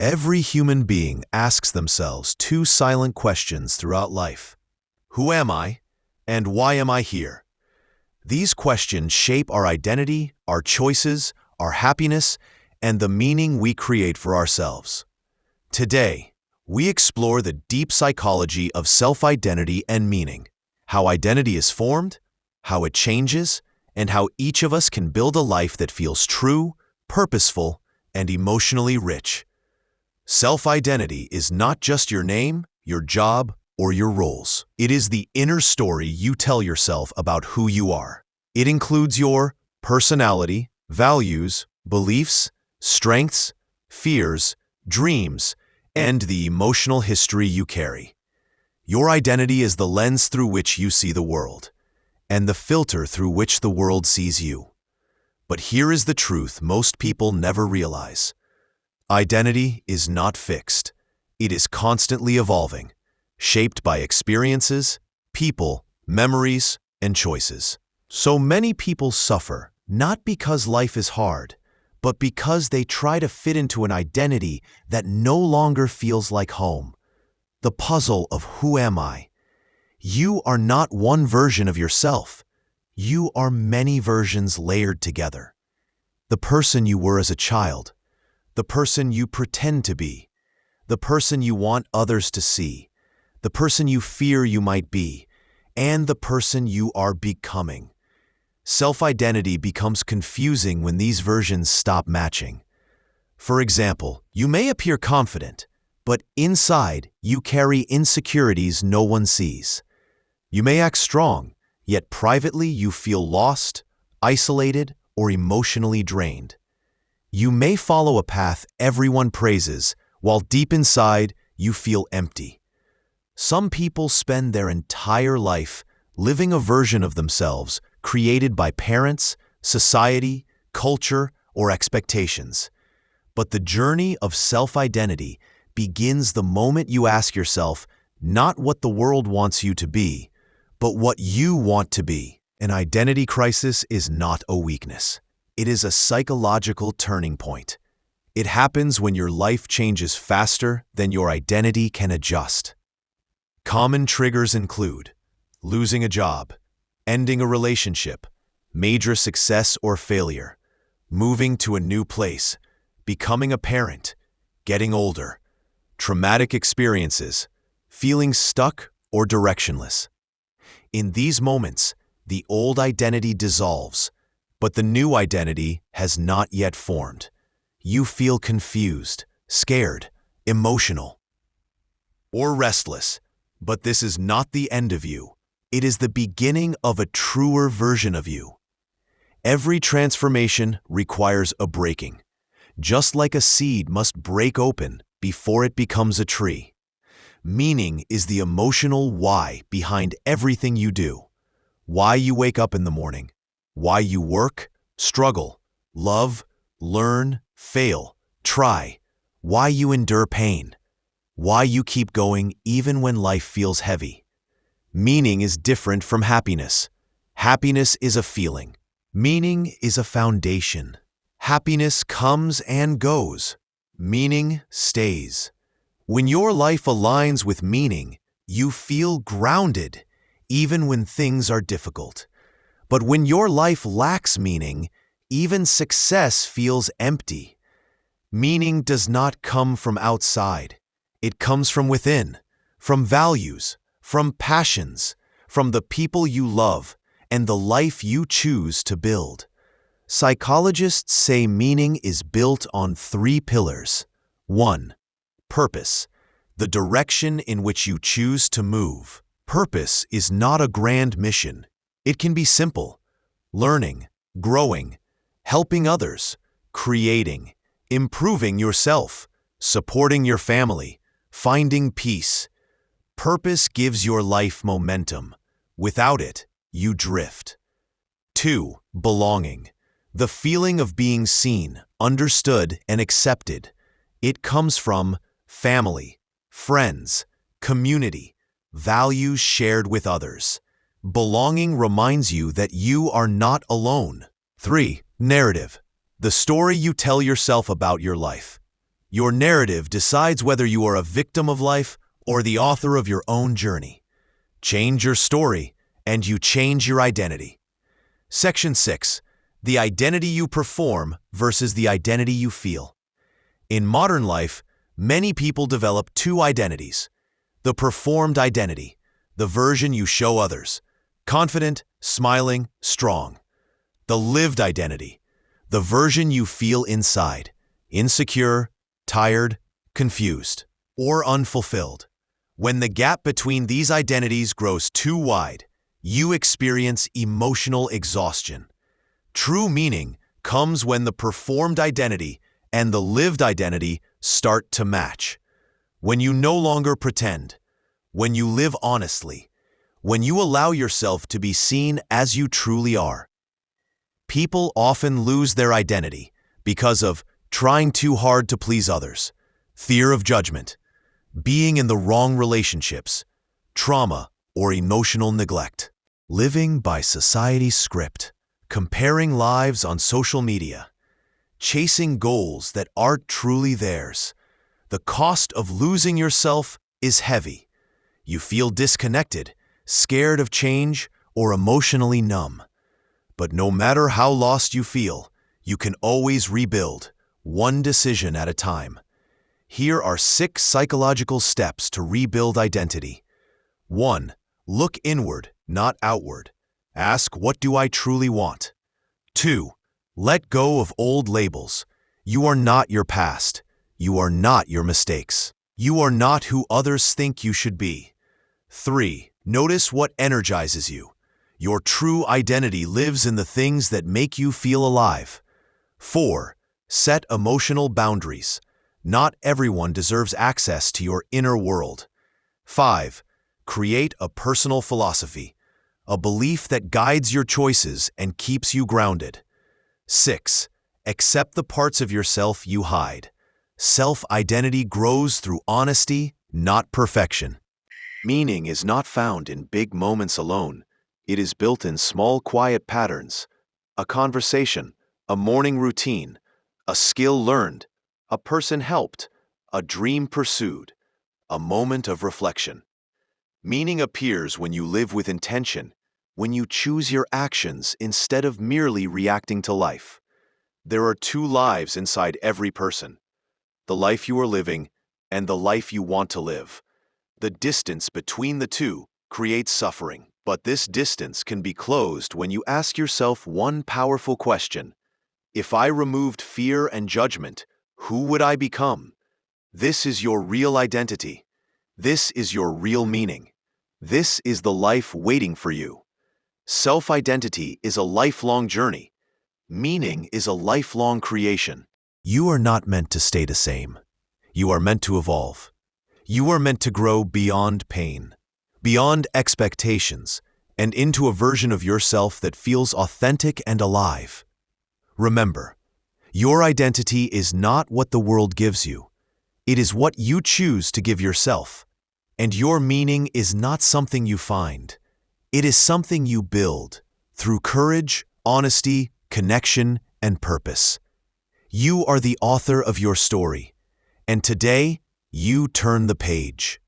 Every human being asks themselves two silent questions throughout life. Who am I, and why am I here? These questions shape our identity, our choices, our happiness, and the meaning we create for ourselves. Today, we explore the deep psychology of self-identity and meaning, how identity is formed, how it changes, and how each of us can build a life that feels true, purposeful, and emotionally rich. Self-identity is not just your name, your job, or your roles. It is the inner story you tell yourself about who you are. It includes your personality, values, beliefs, strengths, fears, dreams, and the emotional history you carry. Your identity is the lens through which you see the world, and the filter through which the world sees you. But here is the truth most people never realize. Identity is not fixed. It is constantly evolving, shaped by experiences, people, memories, and choices. So many people suffer, not because life is hard, but because they try to fit into an identity that no longer feels like home. The puzzle of who am I? You are not one version of yourself. You are many versions layered together. The person you were as a child, the person you pretend to be, the person you want others to see, the person you fear you might be, and the person you are becoming. Self-identity becomes confusing when these versions stop matching. For example, you may appear confident, but inside you carry insecurities no one sees. You may act strong, yet privately you feel lost, isolated, or emotionally drained. You may follow a path everyone praises, while deep inside you feel empty. Some people spend their entire life living a version of themselves created by parents, society, culture, or expectations. But the journey of self-identity begins the moment you ask yourself not what the world wants you to be, but what you want to be. An identity crisis is not a weakness. It is a psychological turning point. It happens when your life changes faster than your identity can adjust. Common triggers include losing a job, ending a relationship, major success or failure, moving to a new place, becoming a parent, getting older, traumatic experiences, feeling stuck or directionless. In these moments, the old identity dissolves, but the new identity has not yet formed. You feel confused, scared, emotional, or restless, but this is not the end of you. It is the beginning of a truer version of you. Every transformation requires a breaking, just like a seed must break open before it becomes a tree. Meaning is the emotional why behind everything you do. Why you wake up in the morning, why you work, struggle, love, learn, fail, try, why you endure pain, why you keep going even when life feels heavy. Meaning is different from happiness. Happiness is a feeling. Meaning is a foundation. Happiness comes and goes. Meaning stays. When your life aligns with meaning, you feel grounded, even when things are difficult. But when your life lacks meaning, even success feels empty. Meaning does not come from outside. It comes from within, from values, from passions, from the people you love, and the life you choose to build. Psychologists say meaning is built on 3 pillars. 1. Purpose, the direction in which you choose to move. Purpose is not a grand mission. It can be simple: learning, growing, helping others, creating, improving yourself, supporting your family, finding peace. Purpose gives your life momentum. Without it, you drift. 2. Belonging, the feeling of being seen, understood, and accepted. It comes from family, friends, community, values shared with others. Belonging reminds you that you are not alone. 3. Narrative, the story you tell yourself about your life. Your narrative decides whether you are a victim of life or the author of your own journey. Change your story, and you change your identity. Section 6. The identity you perform versus the identity you feel. In modern life, many people develop two identities. The performed identity, the version you show others, confident, smiling, strong. The lived identity, the version you feel inside, insecure, tired, confused, or unfulfilled. When the gap between these identities grows too wide, you experience emotional exhaustion. True meaning comes when the performed identity and the lived identity start to match. When you no longer pretend, when you live honestly, when you allow yourself to be seen as you truly are. People often lose their identity because of trying too hard to please others, fear of judgment, being in the wrong relationships, trauma, or emotional neglect. Living by society's script, comparing lives on social media, chasing goals that aren't truly theirs. The cost of losing yourself is heavy. You feel disconnected, scared of change, or emotionally numb. But no matter how lost you feel, you can always rebuild, one decision at a time. Here are 6 psychological steps to rebuild identity. 1. Look inward, not outward. Ask, what do I truly want? 2. Let go of old labels. You are not your past. You are not your mistakes. You are not who others think you should be. 3. Notice what energizes you. Your true identity lives in the things that make you feel alive. 4. Set emotional boundaries. Not everyone deserves access to your inner world. 5. Create a personal philosophy, a belief that guides your choices and keeps you grounded. 6. Accept the parts of yourself you hide. Self-identity grows through honesty, not perfection. Meaning is not found in big moments alone. It is built in small, quiet patterns. A conversation, a morning routine, a skill learned, a person helped, a dream pursued, a moment of reflection. Meaning appears when you live with intention, when you choose your actions instead of merely reacting to life. There are 2 lives inside every person: the life you are living and the life you want to live. The distance between the 2 creates suffering, but this distance can be closed when you ask yourself one powerful question. If I removed fear and judgment, who would I become? This is your real identity. This is your real meaning. This is the life waiting for you. Self-identity is a lifelong journey. Meaning is a lifelong creation. You are not meant to stay the same. You are meant to evolve. You are meant to grow beyond pain, beyond expectations, and into a version of yourself that feels authentic and alive. Remember, your identity is not what the world gives you. It is what you choose to give yourself. And your meaning is not something you find. It is something you build through courage, honesty, connection, and purpose. You are the author of your story, and today you turn the page.